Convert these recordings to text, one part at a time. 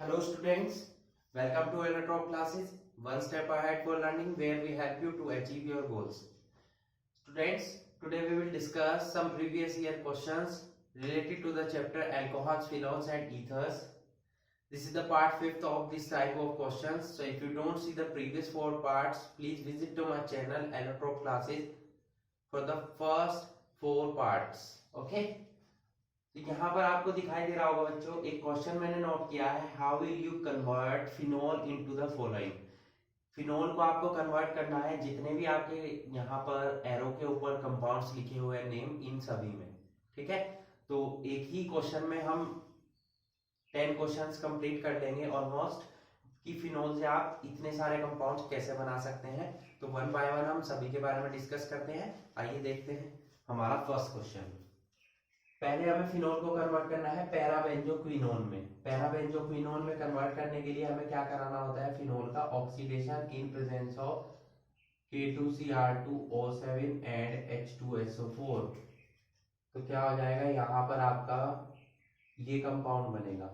Hello students, welcome to Electro classes, one step ahead for learning where we help you to achieve your goals. Students, today we will discuss some previous year questions related to the chapter alcohols, phenols and ethers. This is the part 5th of this type of questions. So if you don't see the previous 4 parts, please visit to my channel Electro classes for the first 4 parts. Okay? तो यहाँ पर आपको दिखाई दे रहा होगा बच्चों, एक question मैंने नोट किया है, how will you convert phenol into the following. Phenol को आपको कन्वर्ट करना है जितने भी आपके यहाँ पर एरो के ऊपर कंपाउंड्स लिखे हुए हैं नेम, इन सभी में। ठीक है, तो एक ही क्वेश्चन में हम 10 क्वेश्चंस कंप्लीट कर लेंगे ऑलमोस्ट, कि फिनोल से आप इतने सारे कंपाउंड्स कैसे बना सकते हैं। तो वन बाय वन हम सभी के बारे में डिस्कस करते हैं। आइए देखते हैं हमारा फर्स्ट क्वेश्चन। पहले हमें फिनोल को कन्वर्ट करना है पैराबेंजोक्विनोन में। पैराबेंजोक्विनोन में कन्वर्ट करने के लिए हमें क्या कराना होता है, फिनोल का oxidation in presence of K2Cr2O7 and H2SO4। तो क्या हो जाएगा, यहाँ पर आपका ये कंपाउंड बनेगा,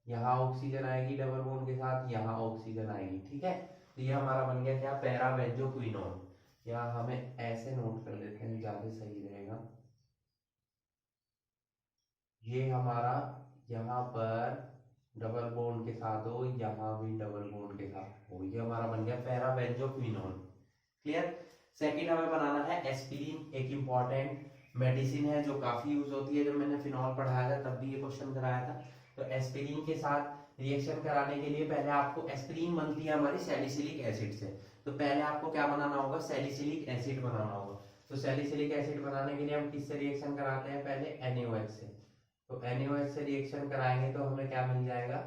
यहाँ ऑक्सीजन आएगी डबल बॉन्ड के साथ, यहाँ ऑक्सीजन आएगी। ठीक है, तो ये हमारा बन गया क्या, पैराबेंजोक्विनोन। यहाँ हमें ऐसे नोट कर लेते हैं, ज्यादा सही रहेगा। ये हमारा यहाँ पर डबल बॉन्ड के साथ हो, यहाँ भी डबल बॉन्ड के साथ हो, ये हमारा बन गया पैराबेंजोक्विनोन। क्लियर। सेकंड हमें बनाना है एस्पिरिन। एक इंपॉर्टेंट मेडिसिन है जो काफी यूज होती है, जब मैंने फिनॉल पढ़ाया था तब भी ये क्वेश्चन कराया था। तो एस्पिरिन के साथ रिएक्शन कराने के लिए पहले आपको, एस्पिरिन बनती है हमारी सैलिसिलिक एसिड से, तो पहले आपको क्या बनाना होगा, सैलिसिलिक एसिड बनाना होगा। तो सैलिसिलिक एसिड बनाने के लिए हम किससे रिएक्शन कराते हैं, पहले NaOH से। तो NaOH से रिएक्शन कराएंगे तो हमें क्या मिल जाएगा,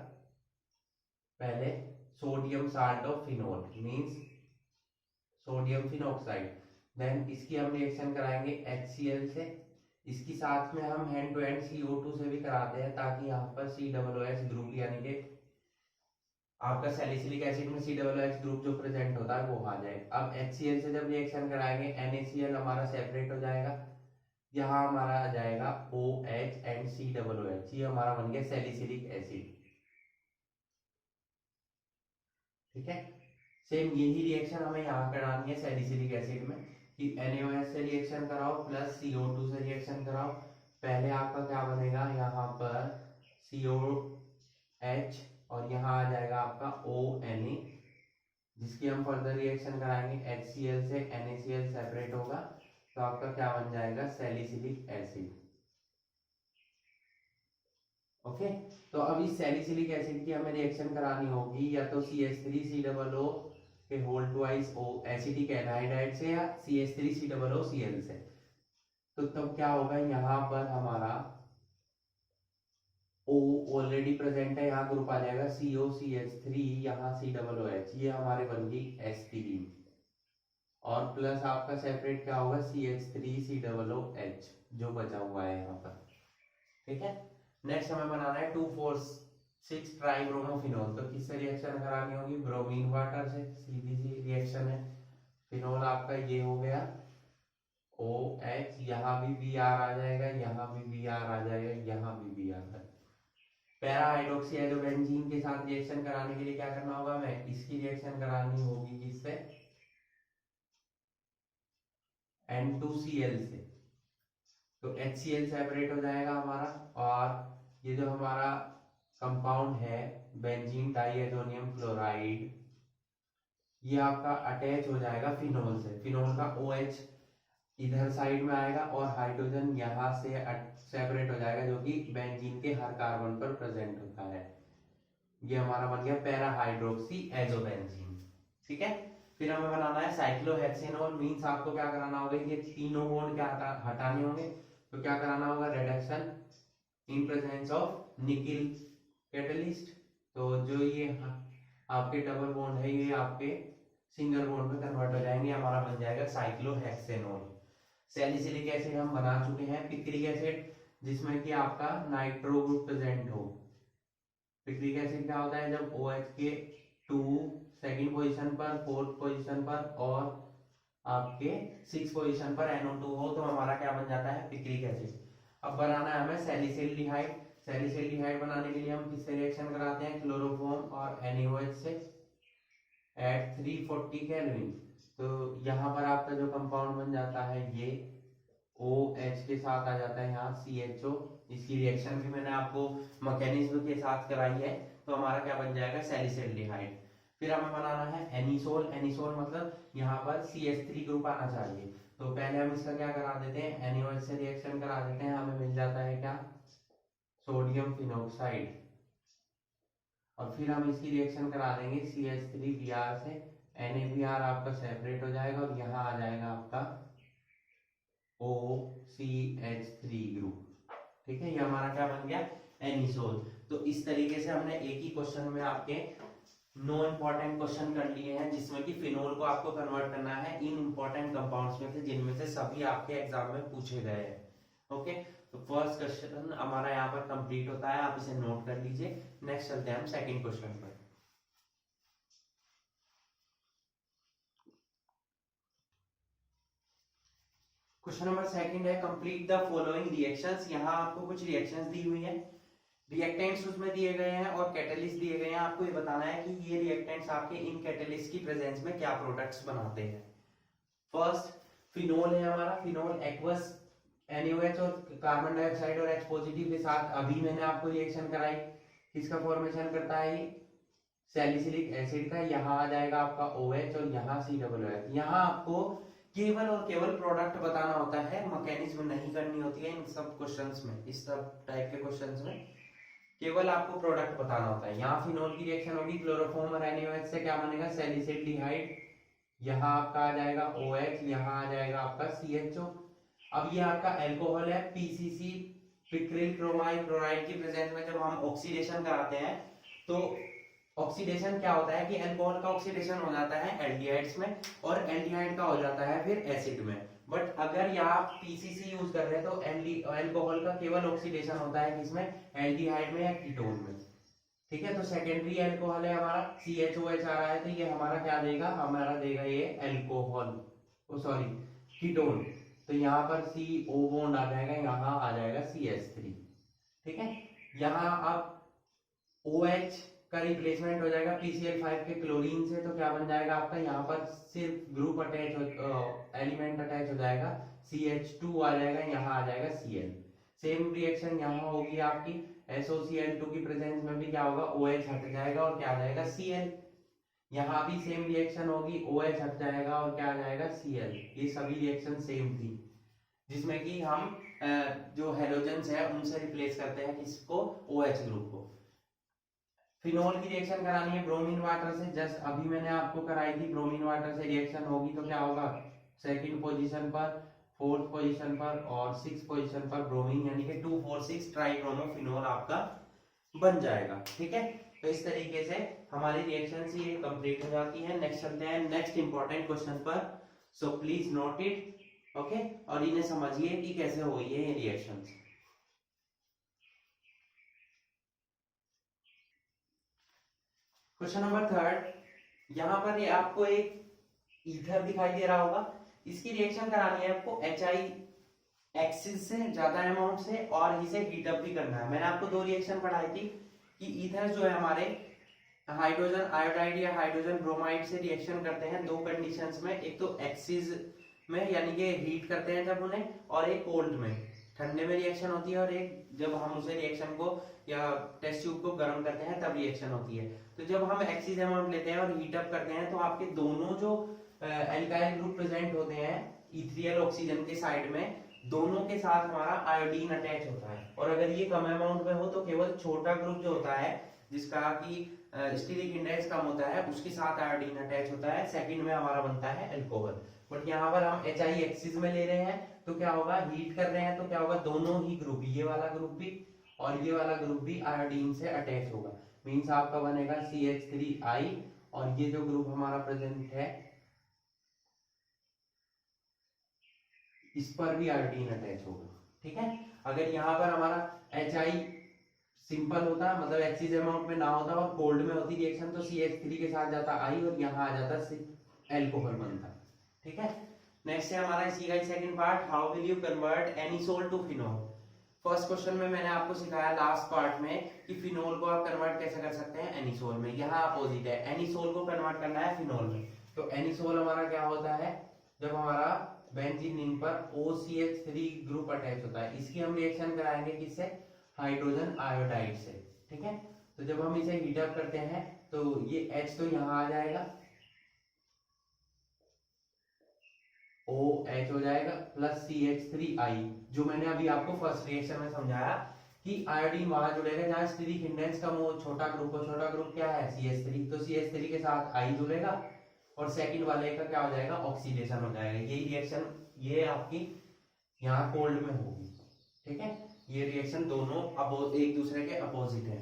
पहले sodium salt of phenol means sodium phenoxide. Then इसकी हम रिएक्शन कराएंगे HCl से। इसकी साथ में हम हैंड टू हैंड CO2 से भी कराते हैं, ताकि यहाँ पर COOH ग्रुप यानी कि आपका सैलिसिलिक एसिड में COOH ग्रुप जो प्रेजेंट होता है वो आ जाए। अब HCl से जब रिएक्शन कराएंगे NaCl हमारा सेपरेट हो जाएगा, यहाँ हमारा आ जाएगा OH एंड COOH, ये हमारा बन गया सैलिसिलिक एसिड। ठीक है, सेम यही रिएक्शन हमें यहाँ करानी है सैलिसिलिक एसिड में, कि NaOH से रिएक्शन कराओ प्लस CO2 से रिएक्शन कराओ। पहले आपका क्या बनेगा, यहाँ पर COH और यहाँ आ जाएगा आपका ONA, जिसकी हम फर्दर रिएक्शन कराएंगे HCl से NaCl सेपरेट होगा, तो आपका क्या बन जाएगा, सैलिसिलिक एसिड। ओके, तो अब इस सैलिसिलिक एसिड की हमें रिएक्शन करानी होगी या तो CH3COO के whole twice O acetic anhydride से, या CH3COOCl से। तो तब क्या होगा, यहाँ पर हमारा O ऑलरेडी प्रेजेंट है, यहाँ ग्रुप आ जाएगा COCH3, यहाँ COOH, ये हमारे बन गई एस्पिरिन। और प्लस आपका सेपरेट क्या होगा, CH3COOH जो बचा हुआ है यहाँ पर। ठीक है, नेक्स्ट हमें बनाना है 2,4,6 ट्राइब्रोमोफिनोल। तो किससे रिएक्शन करानी होगी, ब्रोमीन वाटर से, सीधी सी रिएक्शन है। फिनोल आपका ये हो गया OH, यहाँ भी Br आ जाएगा, यहाँ भी Br आ जाएगा, यहाँ भी Br आ जाएगा। पैरा हाइड्रोक्सी हाइड्रोबेंजीन के साथ रिएक्शन कराने के लिए क्या करना होगा, हमें इसकी रिएक्शन करानी होगी किससे, N2Cl से। तो HCl सेपरेट हो जाएगा हमारा, और ये जो हमारा कंपाउंड है बेंजीन डाइएजोनियम क्लोराइड, ये आपका अटैच हो जाएगा फिनोल से। फिनोल का OH इधर साइड में आएगा और हाइड्रोजन यहाँ से सेपरेट हो जाएगा, जो कि बेंजीन के हर कार्बन पर प्रेजेंट होता है। ये हमारा बन गया पैरा हाइड्रोक्सी एजोबेंजीन। ठीक है, फिर हमें बनाना है साइक्लोहेक्सेनोल। मींस आपको क्या कराना होगा, ये तीनों बॉन्ड क्या हटाने होंगे, तो क्या कराना होगा, reduction in presence of nickel catalyst. तो जो ये आपके डबल बॉन्ड है, ये आपके सिंगल बॉन्ड में कन्वर्ट हो जाएंगे, हमारा बन जाएगा साइक्लोहेक्सेनोल। सैलिसिलिक एसिड हम बना चुके हैं, पिक्रिक एसिड जिसमें कि आपका नाइट्रो ग्रुप प्रेजेंट हो। पिक्रिक एसिड क्या होता है, जब OH के 2 सेकंड पोजीशन पर, 4th पोजीशन पर और आपके 6th पोजीशन पर NO2 हो, तो हमारा क्या बन जाता है, पिक्रिक एसिड। अब बनाना है हमें सैलिसिल्डिहाइड। सैलिसिल्डिहाइड बनाने के लिए हम किससे रिएक्शन कराते हैं, क्लोरोफॉर्म और NaOH से एट 340 केल्विन। तो यहाँ पर आपका जो कंपाउंड बन जाता है ये OH के साथ आ जाता है यहाँ CHO। इसकी रिएक्शन भी मैंने आपको मैकेनिज्म के साथ कराई है। तो हमारा क्या बन जाएगा, सैलिसिल्डिहाइड। फिर हमें बनाना है एनिसोल। एनिसोल मतलब यहाँ पर CH3 ग्रुप आना चाहिए। तो पहले हम इसका क्या करा देते हैं, NaOH से रिएक्शन करा देते हैं, हमें मिल जाता है क्या, सोडियम फिनोक्साइड। और फिर हम इसकी रिएक्शन करा देंगे CH3Br से, NaBr आपका सेपरेट हो जाएगा और यहाँ आ जाएगा आपका OCH3 ग्रुप। ठीक है, ये हमारा क्या बन गया, एनिसोल। तो इस तरीके से हमने एक ही क्वेश्चन में आपके 9 इंपॉर्टेंट क्वेश्चन कर लिए हैं, जिसमें कि फिनोल को आपको कन्वर्ट करना है इन इंपॉर्टेंट कंपाउंड्स में से, जिनमें से सभी आपके एग्जाम में पूछे गए हैं। ओके, तो फर्स्ट क्वेश्चन हमारा यहाँ पर कंप्लीट होता है, आप इसे नोट कर लीजिए। नेक्स्ट चलते हैं हम सेकंड क्वेश्चन पर। क्वेश्चन नंबर सेकंड है, कंप्लीट द फॉलोइंग रिएक्शंस। यहाँ आपको कुछ रिएक्शंस दी हुई है, रिएक्टेंट्स उसमें दिए गए हैं और कैटलिस्ट दिए गए हैं। आपको ये बताना है कि ये रिएक्टेंट्स आपके इन कैटलिस्ट की प्रेजेंस में क्या प्रोडक्ट्स बनाते हैं। फर्स्ट फिनोल है हमारा, फिनोल एक्वस NaOH और कार्बन डाइऑक्साइड और H पॉजिटिव के साथ अभी मैंने आपको रिएक्शन कराई। किसका फॉर्मेशन करता है ये, सैलिसिलिक एसिड का। यहाँ आ जाएगा आपका OH और यहाँ COOH। यहाँ आपको केवल और केवल प्रोडक्ट बताना होता है, मैकेनिज्म नहीं करनी होती है इन सब क्वेश्चंस में। इस सब टाइप के क्वेश्चंस में केवल आपको प्रोडक्ट बताना होता है। यहाँ फिनोल की रिएक्शन होगी क्लोरोफॉर्म और NaOH से, क्या बनेगा, सैलिसिल्डिहाइड। यहाँ आपका आ जाएगा OH, यहाँ आ जाएगा आपका CHO। अब ये आपका अल्कोहल है PCC, पिक्रिल क्रोमाइल क्लोराइड की प्रेजेंस में जब हम ऑक्सीडेशन कराते हैं तो ऑक्सीडेशन क्या होता है कि अल्कोहल का ऑक्सीडेशन हो जाता है एल्डिहाइड्स में और एल्डिहाइड का हो जाता है फिर एसिड में। बट अगर यहाँ PCC यूज कर रहे हैं तो अल्कोहल का केवल ऑक्सीडेशन होता है किसमें, एल्डिहाइड में या कीटोन में। ठीक है, तो सेकेंडरी अल्कोहल है हमारा, CHOH आ रहा है, तो ये हमारा क्या देगा, हमारा देगा ये अल्कोहल, सॉरी कीटोन। तो यहाँ पर CO बॉन्ड आ जाएगा, यहाँ आ जाएगा CH3। ठीक है, यहाँ अब OH का रिप्लेसमेंट हो जाएगा PCl5 के क्लोरीन से। तो क्या बन जाएगा आपका, यहाँ पर सिर्फ ग्रुप अटैच एलिमेंट अटैच हो जाएगा, CH2 आ जाएगा, यहाँ आ जाएगा Cl। सेम रिएक्शन यहाँ होगी आपकी, SOCl2 की प्रेजेंस में भी क्या होगा, OH हट जाएगा और क्या आ जाएगा, Cl। यहाँ भी सेम रिएक्शन होगी, OH हट जाएगा और क्या आ जाएगा, Cl। ये सभी रिएक्शन सेम थी, जिसमें कि हम जो हेलोजेंस है उनसे रिप्लेस करते हैं किसको, OH ग्रुप को। फिनोल की रिएक्शन करानी है ब्रोमीन वाटर से, जस्ट अभी मैंने आपको कराई थी। ब्रोमीन वाटर से रिएक्शन होगी तो क्या होगा, सेकंड पोजीशन पर, फोर्थ पोजीशन पर और सिक्स पोजीशन पर ब्रोमीन, यानी कि 2,4,6 ट्राइब्रोमोफिनोल आपका बन जाएगा। ठीक है, तो इस तरीके से हमारी रिएक्शन ये कंप्लीट हो जाती है। नेक्स्ट चलते हैं नेक्स्ट इंपॉर्टेंट क्वेश्चन पर, so please note it. Okay, और इन्हें समझिए कि कैसे हुई है ये रिएक्शंस। क्वेश्चन नंबर थर्ड, यहाँ पर ये आपको एक ईथर दिखाई दे रहा होगा, इसकी रिएक्शन करानी है आपको HI एक्सिस से ज्यादा अमाउंट से और इसे हीट अप भी करना है। मैंने आपको दो रिएक्शन पढ़ाई थी कि ईथर जो है हमारे हाइड्रोजन आयोडाइड या हाइड्रोजन ब्रोमाइड से रिएक्शन करते हैं दो कंडीशंस में, एक तो एक्सिस में यानी कि हीट करते हैं जब उन्हें, और एक कोल्ड में, ठंडे में रिएक्शन होती है, और एक जब हम उसे रिएक्शन को या टेस्ट ट्यूब को गर्म करते हैं तब रिएक्शन होती है। तो जब हम एक्सिस अमाउंट लेते हैं और हीट अप करते हैं तो आपके दोनों जो एल्काइल ग्रुप प्रेजेंट होते हैं इथ्रियल ऑक्सीजन के साइड में, दोनों के साथ हमारा आयोडीन अटैच होता है। और अगर ये कम अमाउंट में हो तो केवल छोटा ग्रुप जो होता है जिसका कि स्टीरिक इंडेक्स कम होता है उसके साथ आयोडीन अटैच होता है, सेकंड में हमारा बनता है अल्कोहल। बट यहाँ पर हम HI एक्सिस में ले रहे हैं तो क्या होगा, हीट कर रहे हैं तो क्या होगा, दोनों ही ग्रुप, ये वाला ग्रुप भी और ये वाला ग्रुप भी आयोडीन से अटैच होगा। मींस आपका बनेगा CH3I और ये जो ग्रुप हमारा प्रेजेंट है इस पर भी आयोडीन अटैच होगा। ठीक है, अगर यहाँ पर हमारा HI सिंपल होता मतलब एक्सिस अमाउंट में ना होता और कोल्ड में होती रिएक्शन तो CH3 के साथ जाता I और यहाँ आ जाता अल्कोहल बनता। ठीक है, नेक्स्ट है हमारा इसी का second part, how will you convert anisole to phenol. First question में मैंने आपको सिखाया लास्ट पार्ट में कि फिनोल को आप कन्वर्ट कैसे कर सकते हैं एनिसोल में। यहाँ अपोजिट है, एनिसोल को कन्वर्ट करना है फिनोल में। तो एनिसोल हमारा क्या होता है, जब हमारा बेंजीन रिंग पर OCH3 ग्रुप अटैच होता है, इसकी हम रिएक्शन कराएंगे किससे, हाइड्रोजन आयोडाइड से। ठीक है, तो जब हम इसे हीट अप करते हैं तो ये H तो यहाँ आ जाएगा, OH हो जाएगा प्लस CH3I, जो मैंने अभी आपको फर्स्ट रिएक्शन में समझाया कि आयोडीन वहां जुड़ेगा जहां स्टीरिक हिंडेंस का वो छोटा ग्रुप हो। छोटा ग्रुप क्या है, CH3, तो CH3 के साथ I जुड़ेगा और सेकंड वाले का क्या हो जाएगा, ऑक्सीडेशन हो जाएगा। यही रिएक्शन ये आपकी यहाँ कोल्ड में होगी। ठीक है, ये रिएक्शन दोनों एक दूसरे के अपोजिट है।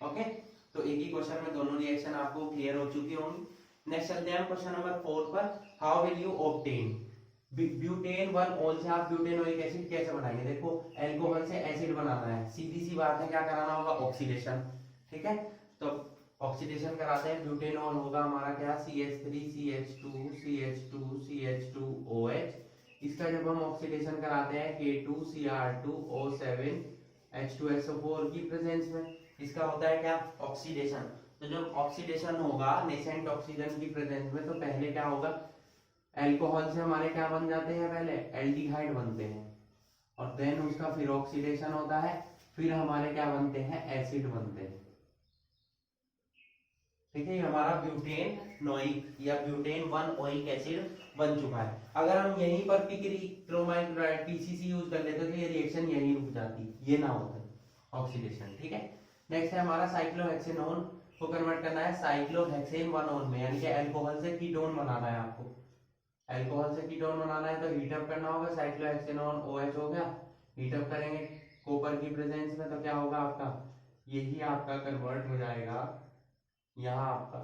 ओके, तो एक ही क्वेश्चन में दोनों रिएक्शन आपको क्लियर हो चुकी होंगी। नेक्स्ट चलते हैं क्वेश्चन नंबर 4 पर, how will you obtain butane 1 all से आप ब्यूटेनोइक एसिड कैसे बनाएंगे। देखो अल्कोहल से एसिड बनाना है, सीधी सी बात है, क्या कराना होगा, ऑक्सीडेशन। ठीक है, तो ऑक्सीडेशन कराते हैं, ब्यूटेनॉल होगा हमारा क्या, CH3 CH2 CH2 CH2OH। इसका जब हम ऑक्सीडेशन कराते हैं K2Cr2O7 H2SO4 की प्रेजेंस में, इसका होता है क्या, ऑक्सीडेशन। तो जब ऑक्सीडेशन होगा नेसेंट ऑक्सीजन की प्रेजेंस में, तो पहले क्या होगा, अल्कोहल से हमारे क्या बन जाते हैं, पहले एल्डिहाइड बनते हैं और देन उसका फिर ऑक्सीडेशन होता है, फिर हमारे क्या बनते हैं, एसिड बनते हैं। ठीक है, हमारा ब्यूटेनोइक या ब्यूटेन 1 ओइक एसिड बन चुका है। अगर हम यहीं पर पिक्रोमाइड क्लोराइड PCC यूज कर लेते तो ये रिएक्शन यहीं रुक जाती, ये ना होता ऑक्सीडेशन। ठीक है, नेक्स्ट है हमारा साइक्लोहेक्सेनोन को कन्वर्ट करना है साइक्लोहेक्सेन 1 में, यानी कि अल्कोहल से कीटोन बनाना है आपको। अल्कोहल से कीटोन बनाना है तो हीटअप करना होगा, साइक्लोहेक्सेनोन OH हो गया, हीटअप करेंगे कॉपर की प्रेजेंस में, तो क्या होगा आपका, यही आपका कन्वर्ट हो जाएगा, यहाँ आपका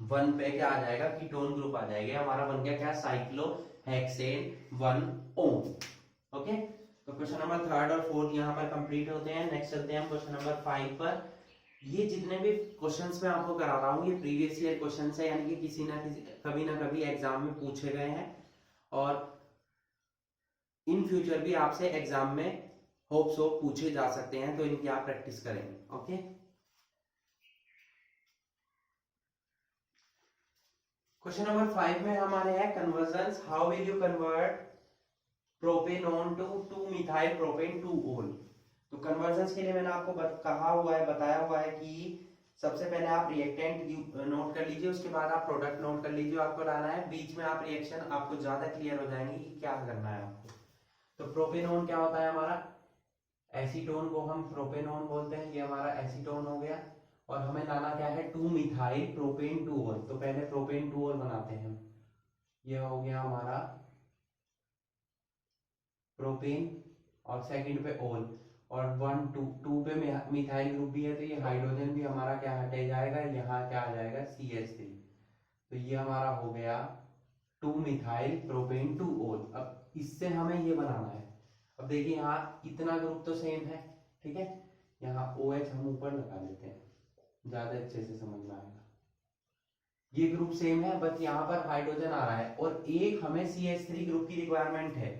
1 पे क्या आ जाएगा, कीटोन ग्रुप आ जाएगा, हमारा बन गया क्या, साइक्लोहेक्सेन 1O। ओके, तो क्वेश्चन नंबर 3 और 4 यहाँ पर कंप्लीट होते हैं। नेक्स्ट चलते हैं हम क्वेश्चन नंबर 5 पर। ये जितने भी क्वेश्चंस मैं आपको करा रहा हूँ ये प्रीवियस ईयर क्वेश्चन है, यानी कि किसी ना कभी एग्जाम में पूछे गए हैं और इन फ्यूचर भी आपसे एग्जाम में होप सो पूछे जा सकते हैं, तो इनकी आप प्रैक्टिस करेंगे। ओके, क्वेश्चन नंबर 5 में हमारे है conversion, how will you convert propanone to 2 methyl propane 2 ol. तो कन्वर्जन के लिए मैंने आपको कहा हुआ है, बताया हुआ है कि सबसे पहले आप रिएक्टेंट नोट कर लीजिए, उसके बाद आप प्रोडक्ट नोट कर लीजिए, आपको लाना है बीच में, आप रिएक्शन आपको ज्यादा क्लियर हो जाएंगे कि क्या करना है आपको। तो प्रोपेनोन क्या होता है हमारा, एसीटोन को हम प्रोपेनोन बोलते हैं, ये हमारा एसीटोन हो गया, और हमें लाना क्या है, 2 मिथाइल प्रोपेन 2 ओल। तो पहले प्रोपेन 2 ओल बनाते हैं, ये हो गया हमारा प्रोपेन और सेकंड पे ओल, और 1 2 पे मिथाइल ग्रुप भी है, तो ये हाइड्रोजन भी हमारा क्या हटे जाएगा, यहाँ क्या आ जाएगा, CH3। तो ये हमारा हो गया 2 मिथाइल प्रोपेन 2 ओल। अब इससे हमें ये बनाना है, अब देखिए यहाँ इतना ग्रुप तो सेम है, ठीक है, यहाँ OH हम ऊपर लगा लेते हैं, ज्यादा अच्छे से समझ में आएगा। ये ग्रुप सेम है, बस यहाँ पर हाइड्रोजन आ रहा है और एक हमें CH3 ग्रुप की रिक्वायरमेंट है।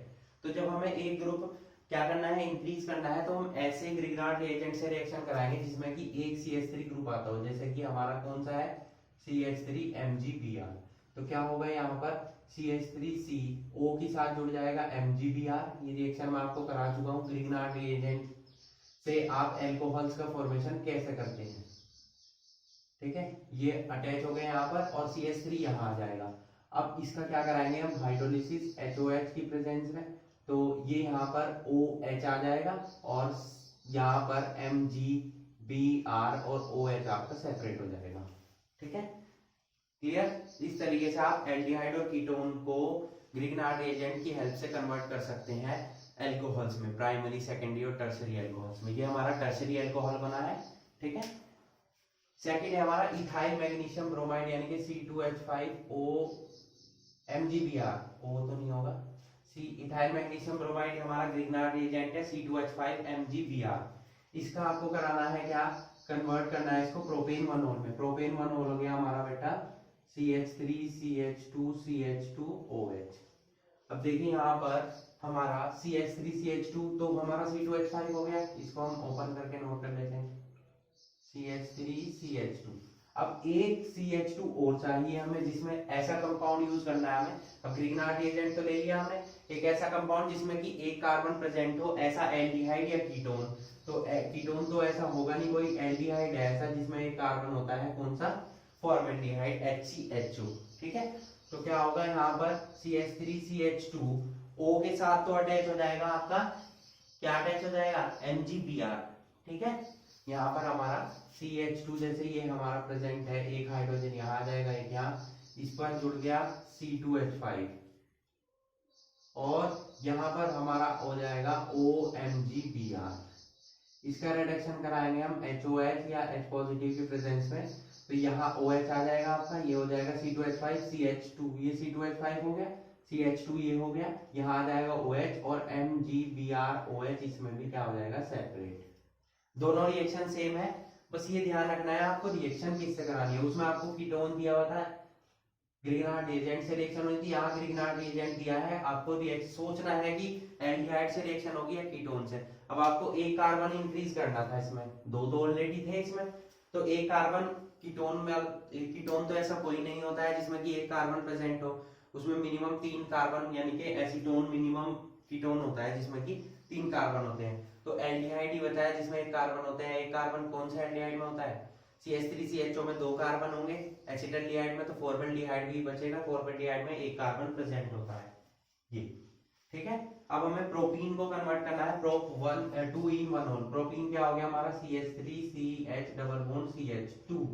तो जब हमें एक ग्रुप क्या करना है, इंक्रीज करना है, तो हम ऐसे ग्रिग्नार्ड रिएजेंट से रिएक्शन कराएंगे जिसमें कि एक CH3 ग्रुप आता हो, जैसे कि हमारा कौन सा है, CH3MgBr। तो क्या होगा यहाँ पर, CH3CO के साथ जुड़ जाएगा MgBr। ये रिएक्शन मैं आपको करा चुका हूँ, ग्रिग्नार्ड रिएजेंट से आप एल्कोहल्स का फॉर्मेशन कैसे करते हैं। ठीक है, ये अटैच हो गए यहाँ पर और CH3 यहाँ आ जाएगा। अब इसका क्या कराएंगे हम, हाइड्रोलिसिस HOH की प्रेजेंस में, तो ये यहाँ पर OH आ जाएगा और यहाँ पर MgBr और OH आपका सेपरेट हो जाएगा। ठीक है, क्लियर। इस तरीके से आप एल्डिहाइड और कीटोन को ग्रिग्नार्ड रिएजेंट की हेल्प से कन्वर्ट कर सकते हैं एल्कोहल्स में, प्राइमरी सेकेंडरी और टर्सरी एल्कोहल्स में। ये हमारा टर्सरी एल्कोहल बना है। ठीक है, सेकंड है हमारा इथाइल मैग्नीशियम ब्रोमाइड, यानी कि C2H5O MgBr, O तो नहीं होगा, इथाइल मैग्नीशियम ब्रोमाइड हमारा ग्रिग्नार्ड रिएजेंट है, C2H5 MgBr। इसका आपको कराना है क्या, कन्वर्ट करना है इसको प्रोपेन 1 ओल में। प्रोपेन 1 ओल हो गया हमारा बेटा CH3 CH2 CH2OH। अब देखिए यहाँ पर हमारा CH3CH2, तो हमारा C2H5 हो गया। इसको हम ओपन करके नोट कर लेते हैं, CH3CH2। अब एक CH2 और चाहिए हमें, जिसमें ऐसा कंपाउंड यूज करना है हमें। अब ग्रिग्नार्ड रिएजेंट तो ले लिया हमने, एक ऐसा कंपाउंड जिसमें कि एक कार्बन प्रेजेंट हो, ऐसा एल्डिहाइड या कीटोन। तो कीटोन तो ऐसा होगा नहीं कोई, एल्डिहाइड है ऐसा जिसमें एक कार्बन होता है, कौन सा, फॉर्मेल्डिहाइड, HCHO। ठीक है, तो क्या होगा यहाँ पर CH3CH2 O के साथ तो अटैच हो जाएगा आपका, क्या अटैच हो जाएगा, MgBr। ठीक है, यहाँ पर हमारा CH2 जैसे ये हमारा प्रेजेंट है, एक हाइड्रोजन यहाँ आ जाएगा, एक यहाँ, इस पर जुड़ गया C2H5 और यहाँ पर हमारा हो जाएगा OMgBr। इसका रिडक्शन कराएंगे हम HOH या H पॉजिटिव के प्रेजेंस में, तो यहाँ OH आ जाएगा आपका, ये हो जाएगा C2H5 CH2, ये C2H5 हो गया, CH2 ये हो गया, यहाँ आ जाएगा OH और MgBrOH, इसमें भी क्या हो जाएगा, सेपरेट। दोनों रिएक्शन सेम है, बस ये ध्यान रखना है आपको रिएक्शन किससे करानी है। उसमें आपको कीटोन दिया हुआ था, ग्रिग्नार्ड रिएजेंट से रिएक्शन हुई थी, यहाँ ग्रिग्नार्ड रिएजेंट दिया है, आपको सोचना है कि एल्डिहाइड से रिएक्शन होगी या कीटोन से। अब आपको एक कार्बन इंक्रीज करना था, इसमें दो तो ऑलरेडी थे इसमें, तो एक कार्बन कीटोन में, कीटोन तो ऐसा कोई नहीं होता है जिसमें कि एक कार्बन प्रेजेंट हो, उसमें मिनिमम 3 कार्बन, यानी कि एसीटोन मिनिमम कीटोन होता है जिसमें कि 3 कार्बन होते हैं। तो एल्डिहाइड ही बताया जिसमें एक कार्बन होते हैं, एक कार्बन कौन सा एल्डिहाइड में होता है, CH3CHO में 2 कार्बन होंगे, एसिटल्डिहाइड में तो फॉर्मल्डिहाइड भी बचेगा, फॉर्मल्डिहाइड में एक कार्बन प्रेजेंट होता है ये। ठीक है, अब हमें प्रोपीन को कन्वर्ट करना है, प्रोप 2 in 1 होल। प्रोपीन क्या हो गया हमारा, CH3CH डबल बॉन्ड CH2,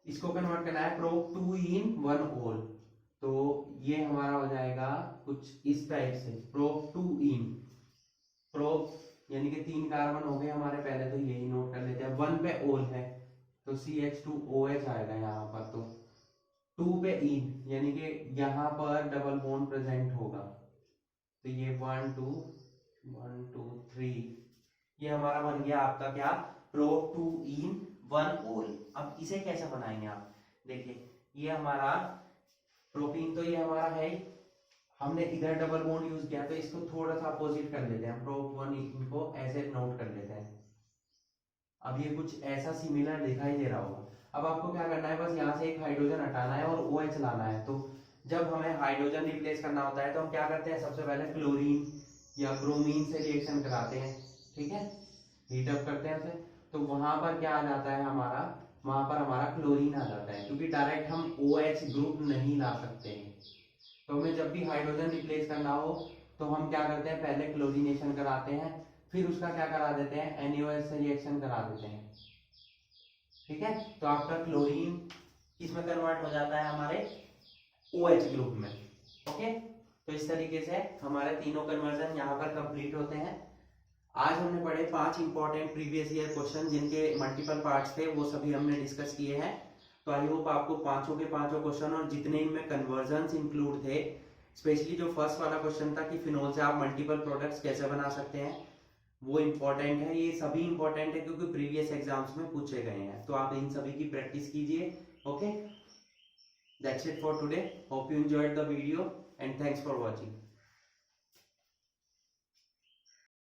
इसको कन्वर्ट करना है प्रोप 2 in 1 होल। तो ये हमारा हो जाएगा कुछ इस टाइप से, प्रोप 2 in, प्रोप यानी कि 3 कार्बन हो गए हमारे, पहले तो यही नोट कर लेते हैं, 1 पे ओल है तो CH2OH आएगा यहाँ पर, तो 2 पे इन यानी कि यहाँ पर डबल बॉन्ड प्रेजेंट होगा, तो ये 1 2 1 2 3, ये हमारा बन गया आपका क्या, प्रोप 2 in 1 ओल। अब इसे कैसे बनाएंगे आप, देखिए ये हमारा प्रोपीन तो ये हमारा है, हमने इधर डबल बॉन्ड यूज किया, तो इसको थोड़ा सा अपोजिट कर लेते हैं, प्रोप 1 इनको ऐसे नोट कर लेते हैं। अब ये कुछ ऐसा सिमिलर दिखाई दे रहा होगा। अब आपको क्या करना है, बस यहाँ से एक हाइड्रोजन हटाना है और OH लाना है। तो जब हमें हाइड्रोजन रिप्लेस करना होता है तो हम क्या करते हैं, सबसे पहले क्लोरीन या ब्रोमीन से रिएक्शन कराते हैं। ठीक है, हीट अप करते हैं उसे, तो वहां पर क्या आ जाता है हमारा, वहां पर हमारा क्लोरीन आ जाता है, क्योंकि डायरेक्ट हम OH ग्रुप नहीं ला सकते हैं। तो हमें जब भी हाइड्रोजन रिप्लेस करना हो तो हम क्या करते हैं, पहले क्लोरीनेशन कराते हैं, फिर उसका क्या करा देते हैं, NaOH से रिएक्शन करा देते हैं। ठीक है, तो आपका क्लोरीन किसमें कन्वर्ट हो जाता है, हमारे OH ग्रुप में। ओके, तो इस तरीके से हमारे तीनों कन्वर्जन यहाँ पर कंप्लीट होते हैं। आज हमने पढ़े 5 इंपॉर्टेंट प्रीवियस ईयर क्वेश्चन, जिनके मल्टीपल पार्ट्स थे, वो सभी हमने डिस्कस किए हैं। तो आई होप आपको पांचों के पांचों क्वेश्चन और जितने इनमें कन्वर्जन्स इंक्लूड थे, स्पेशली जो फर्स्ट वाला क्वेश्चन था कि फिनोल से आप मल्टीपल प्रोडक्ट्स कैसे बना सकते हैं, वो इंपॉर्टेंट है। ये सभी इंपॉर्टेंट है क्योंकि प्रीवियस एग्जाम्स में पूछे गए हैं, तो आप इन सभी की प्रैक्टिस कीजिए। Okay, that's it for today, hope you enjoyed the video and thanks for watching.